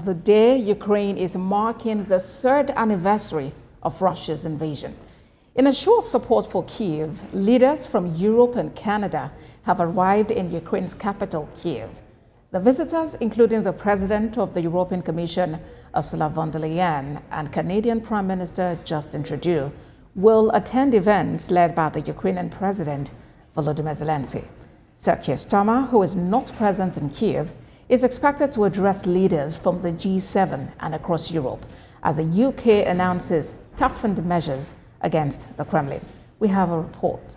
The day Ukraine is marking the third anniversary of Russia's invasion. In a show of support for Kyiv, leaders from Europe and Canada have arrived in Ukraine's capital, Kyiv. The visitors, including the President of the European Commission, Ursula von der Leyen, and Canadian Prime Minister Justin Trudeau, will attend events led by the Ukrainian President Volodymyr Zelenskyy. Sir Keir Starmer, who is not present in Kyiv, is expected to address leaders from the G7 and across Europe as the UK announces toughened measures against the Kremlin. We have a report.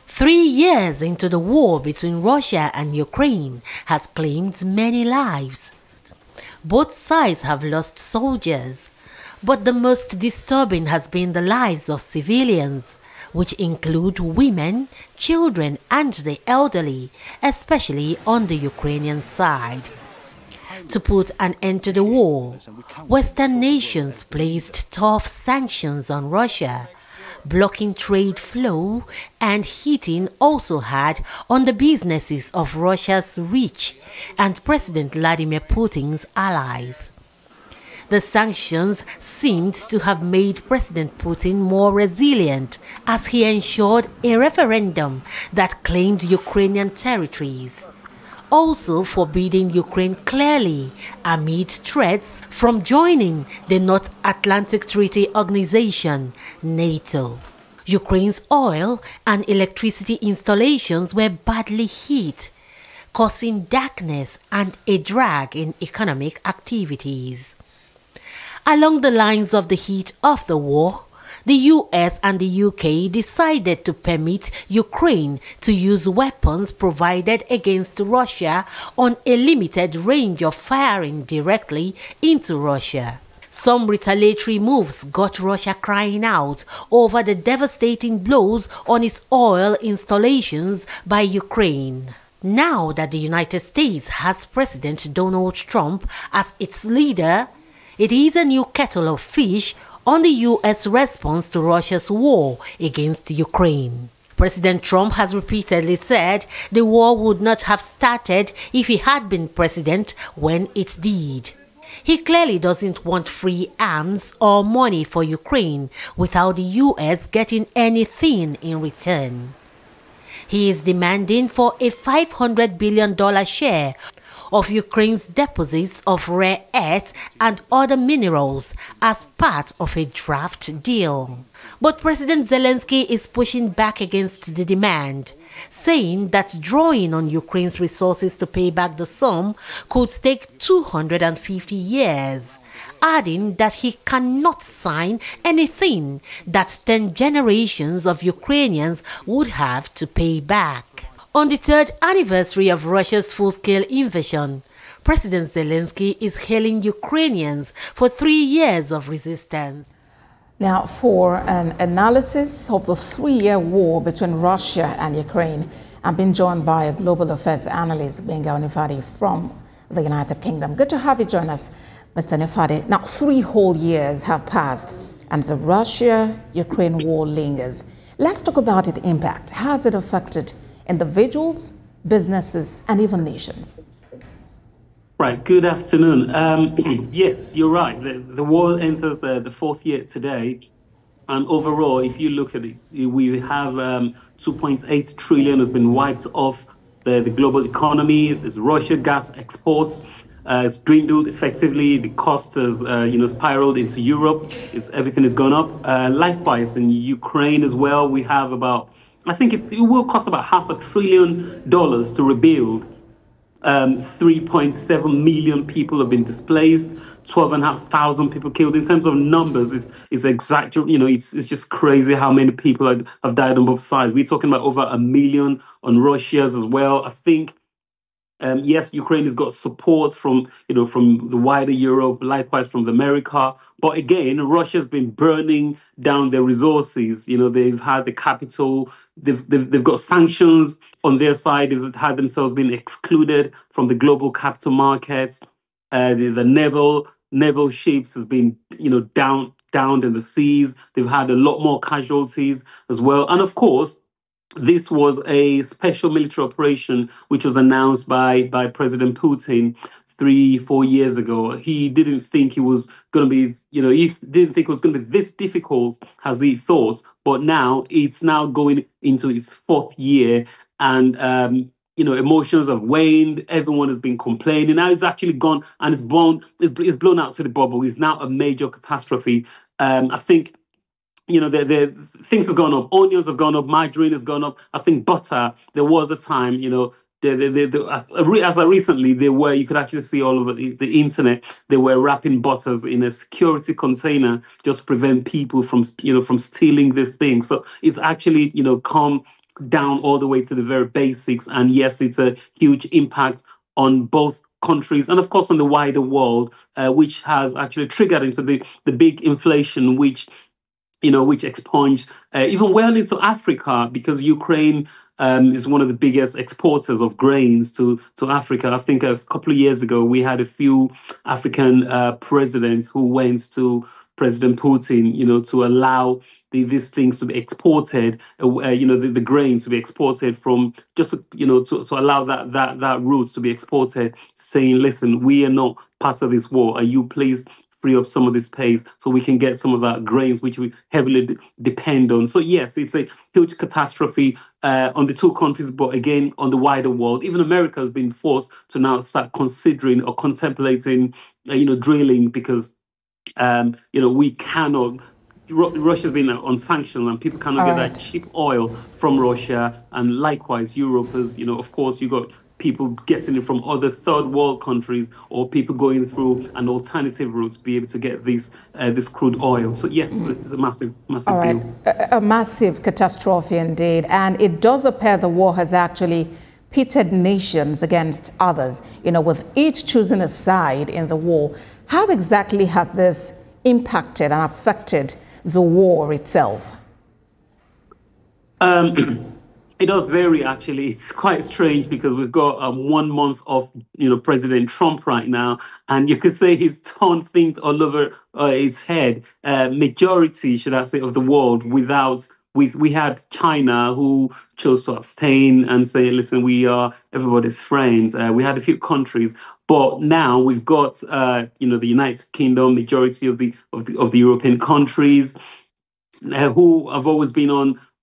Three years into the war between Russia and Ukraine has claimed many lives. Both sides have lost soldiers, but the most disturbing has been the lives of civilians, which include women, children and the elderly, especially on the Ukrainian side. To put an end to the war, Western nations placed tough sanctions on Russia, blocking trade flow and hitting also hard on the businesses of Russia's rich and President Vladimir Putin's allies. The sanctions seemed to have made President Putin more resilient as he ensured a referendum that claimed Ukrainian territories, also forbidding Ukraine clearly amid threats from joining the North Atlantic Treaty Organization, NATO. Ukraine's oil and electricity installations were badly hit, causing darkness and a drag in economic activities. Along the lines of the heat of the war, the US and the UK decided to permit Ukraine to use weapons provided against Russia on a limited range of firing directly into Russia. Some retaliatory moves got Russia crying out over the devastating blows on its oil installations by Ukraine. Now that the United States has President Donald Trump as its leader, it is a new kettle of fish on the U.S. response to Russia's war against Ukraine. President Trump has repeatedly said the war would not have started if he had been president when it did. He clearly doesn't want free arms or money for Ukraine without the U.S. getting anything in return. He is demanding for a $500 billion share of Ukraine's deposits of rare earths and other minerals as part of a draft deal. But President Zelenskyy is pushing back against the demand, saying that drawing on Ukraine's resources to pay back the sum could take 250 years, adding that he cannot sign anything that 10 generations of Ukrainians would have to pay back. On the third anniversary of Russia's full-scale invasion, President Zelenskyy is hailing Ukrainians for 3 years of resistance. Now, for an analysis of the 3-year war between Russia and Ukraine, I'm being joined by a global affairs analyst, Benga Onifadi, from the United Kingdom. Good to have you join us, Mr. Onifadi. Now, 3 whole years have passed and the Russia-Ukraine war lingers. Let's talk about its impact. How has it affected individuals, businesses, and even nations? Right, good afternoon. Yes, you're right. The war enters the 4th year today. And overall, if you look at it, we have 2.8 trillion has been wiped off the global economy. There's Russia gas exports. It's dwindled effectively. The cost has spiraled into Europe. Everything has gone up. Likewise, in Ukraine as well, we have about, I think it will cost about $500 billion to rebuild. 3.7 million people have been displaced, 12,500 people killed. In terms of numbers, it's exact. It's just crazy how many people have died on both sides. We're talking about over 1 million on Russia's as well. I think, yes, Ukraine has got support from the wider Europe, likewise from America. But again, Russia's been burning down their resources. They've had the capital. They've got sanctions on their side. They've had themselves been excluded from the global capital markets. The naval ships has been downed in the seas. They've had a lot more casualties as well. And of course, this was a special military operation which was announced by President Putin 3 4 years ago. He didn't think it was going to be, he didn't think it was going to be this difficult as he thought. But now it's now going into its fourth year, and emotions have waned. Everyone has been complaining. Now it's actually gone, and it's blown out to the bubble. It's now a major catastrophe. I think the things have gone up. Onions have gone up. Margarine has gone up. I think butter. There was a time, as I recently, you could actually see all over the internet. They were wrapping butters in a security container just to prevent people from stealing this thing. So it's actually come down all the way to the very basics. And yes, it's a huge impact on both countries and of course on the wider world, which has actually triggered into the big inflation, which expunged even well into Africa, because Ukraine is one of the biggest exporters of grains to Africa. I think a couple of years ago, we had a few African presidents who went to President Putin, to allow these things to be exported, the grains to be exported from, just to allow that route to be exported, saying, listen, we are not part of this war. Are you please free up some of this pace so we can get some of that grains which we heavily depend on. So yes, it's a huge catastrophe on the two countries, but again on the wider world. Even America has been forced to now start considering or contemplating, drilling, because we cannot. Russia's been on sanctions, and people cannot get that cheap oil from Russia. And likewise, Europe has, of course, you got people getting it from other third world countries, or people going through an alternative route to be able to get this crude oil. So yes, it's a massive deal. A massive catastrophe indeed. And it does appear the war has actually pitted nations against others, with each choosing a side in the war. How exactly has this impacted and affected the war itself? It does vary, actually. It's quite strange because we've got 1 month of President Trump right now, and you could say he's turned things all over its head. Majority, should I say, of the world we had China, who chose to abstain and say, listen, we are everybody's friends. We had a few countries, but now we've got the United Kingdom, majority of the European countries, who have always been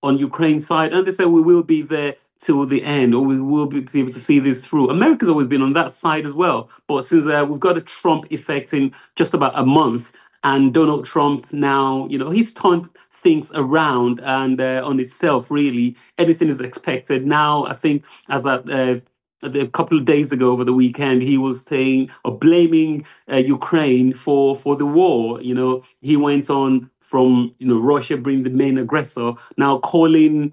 on Ukraine's side, and they say we will be there till the end, or we will be able to see this through. America's always been on that side as well, but since we've got a Trump effect in just about a month, and Donald Trump now, he's turned things around, and on itself, really, anything is expected now. I think a couple of days ago over the weekend, he was saying or blaming Ukraine for the war. He went on from Russia being the main aggressor, now calling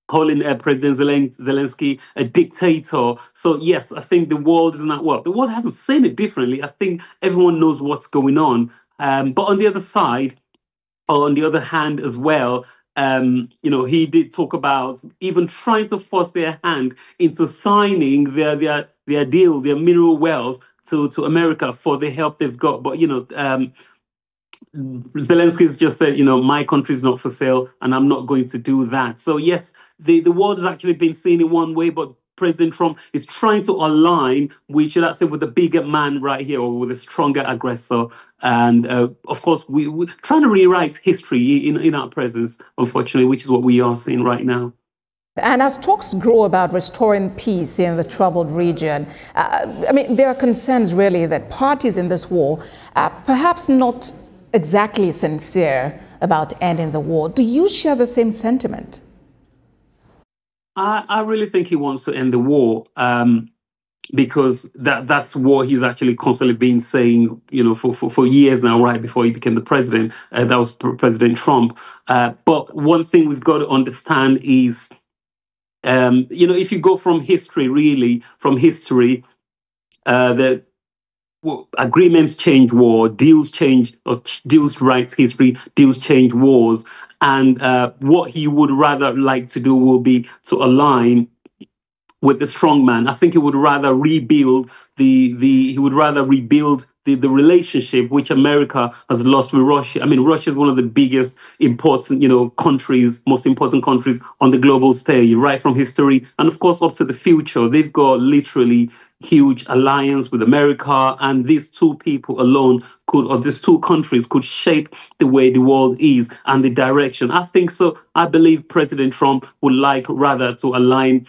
President Zelensky a dictator. So yes, I think the world is not, well, the world hasn't seen it differently. I think everyone knows what's going on. But on the other side, or on the other hand as well, he did talk about even trying to force their hand into signing their deal, their mineral wealth to America for the help they've got. But Zelensky's just said, my country is not for sale, and I'm not going to do that. So yes, the world has actually been seen in one way, but President Trump is trying to align, with the bigger man right here, or with a stronger aggressor. And of course, we're trying to rewrite history in our presence, unfortunately, which is what we are seeing right now. And as talks grow about restoring peace in the troubled region, there are concerns really that parties in this war are perhaps not exactly sincere about ending the war. Do you share the same sentiment? I really think he wants to end the war, because that's what he's actually constantly been saying, for years now, right before he became the president. That was President Trump. But one thing we've got to understand is, if you go from history, that agreements change war, deals change, or deals writes history, deals change wars. And what he would rather like to do will be to align with the strong man. I think he would rather rebuild the relationship which America has lost with Russia. I mean, Russia is one of the biggest important, countries, most important countries on the global stage, right from history and of course up to the future. They've got literally huge alliance with America, and these two people alone these two countries could shape the way the world is and the direction. I think so. I believe President Trump would like rather to align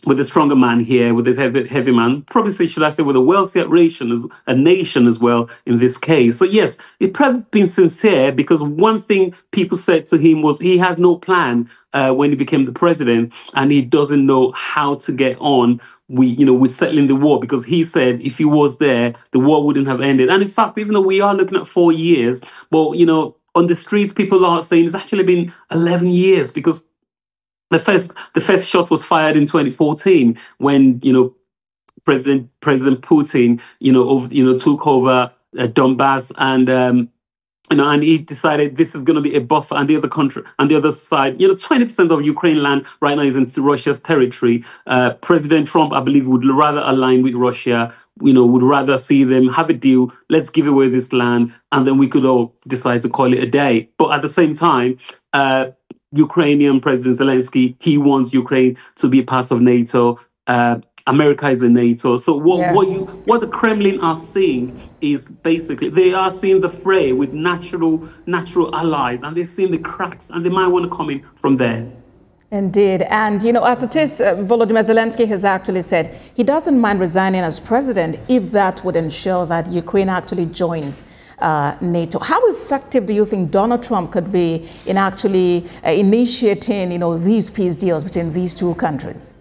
with the stronger man here, with the heavy man, probably should I say with a wealthier nation as well in this case. So yes, it probably been sincere, because one thing people said to him was he had no plan when he became the president, and he doesn't know how to get on with settling the war, because he said if he was there, the war wouldn't have ended. And in fact, even though we are looking at 4 years, well, on the streets, people are saying it's actually been 11 years, because the first shot was fired in 2014 when President Putin took over Donbass, and and he decided this is going to be a buffer, and the other side, 20% of Ukraine land right now is in Russia's territory. President Trump, I believe, would rather align with Russia. Would rather see them have a deal. Let's give away this land, and then we could all decide to call it a day. But at the same time, Ukrainian President Zelenskyy, he wants Ukraine to be part of NATO. America is in NATO. So what the Kremlin are seeing is basically they are seeing the fray with natural allies, and they're seeing the cracks, and they might want to come in from there. Indeed. And, as it is, Volodymyr Zelenskyy has actually said he doesn't mind resigning as president if that would ensure that Ukraine actually joins NATO. How effective do you think Donald Trump could be in actually initiating, these peace deals between these two countries?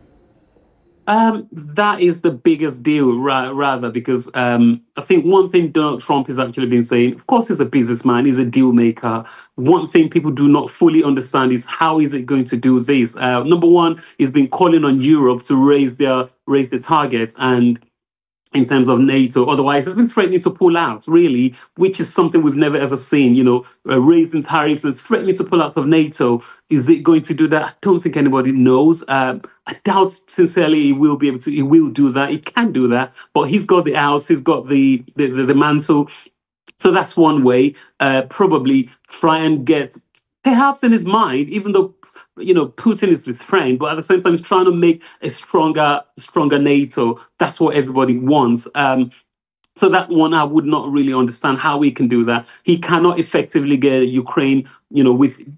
That is the biggest deal, rather, because I think one thing Donald Trump has actually been saying, of course, he's a businessman, he's a deal maker. One thing people do not fully understand is how is it going to do this? Number one, he's been calling on Europe to raise their targets, and in terms of NATO. Otherwise, it's been threatening to pull out, really, which is something we've never ever seen, raising tariffs and threatening to pull out of NATO. Is it going to do that? I don't think anybody knows. I doubt sincerely he will do that. He can do that, but he's got the house, he's got the mantle. So that's one way. Probably try and get, perhaps in his mind, even though Putin is his friend, but at the same time, he's trying to make a stronger NATO. That's what everybody wants. So that one, I would not really understand how he can do that. He cannot effectively get Ukraine,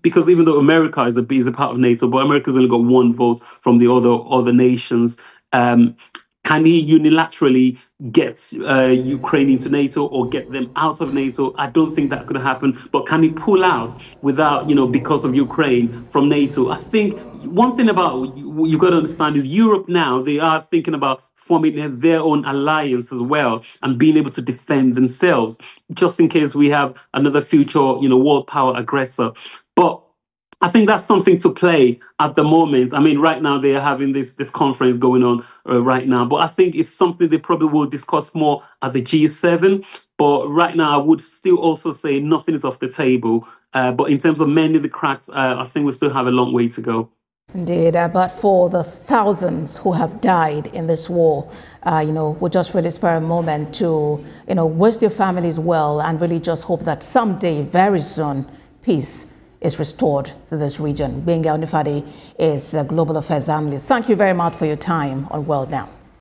because even though America is a part of NATO, but America's only got one vote from the other nations. Can he unilaterally get Ukraine into NATO or get them out of NATO? I don't think that could happen. But can he pull out without, because of Ukraine from NATO? I think one thing about you've got to understand is Europe now, they are thinking about forming their own alliance as well and being able to defend themselves just in case we have another future, world power aggressor. But I think that's something to play at the moment. I mean, right now they are having this conference going on right now, but I think it's something they probably will discuss more at the G7. But right now, I would still also say nothing is off the table. But in terms of mending the cracks, I think we still have a long way to go. Indeed, but for the thousands who have died in this war, we'll just really spare a moment to, wish their families well and really just hope that someday, very soon, peace is restored to this region. Benga Onifade is Global Affairs Analyst. Thank you very much for your time on World Now.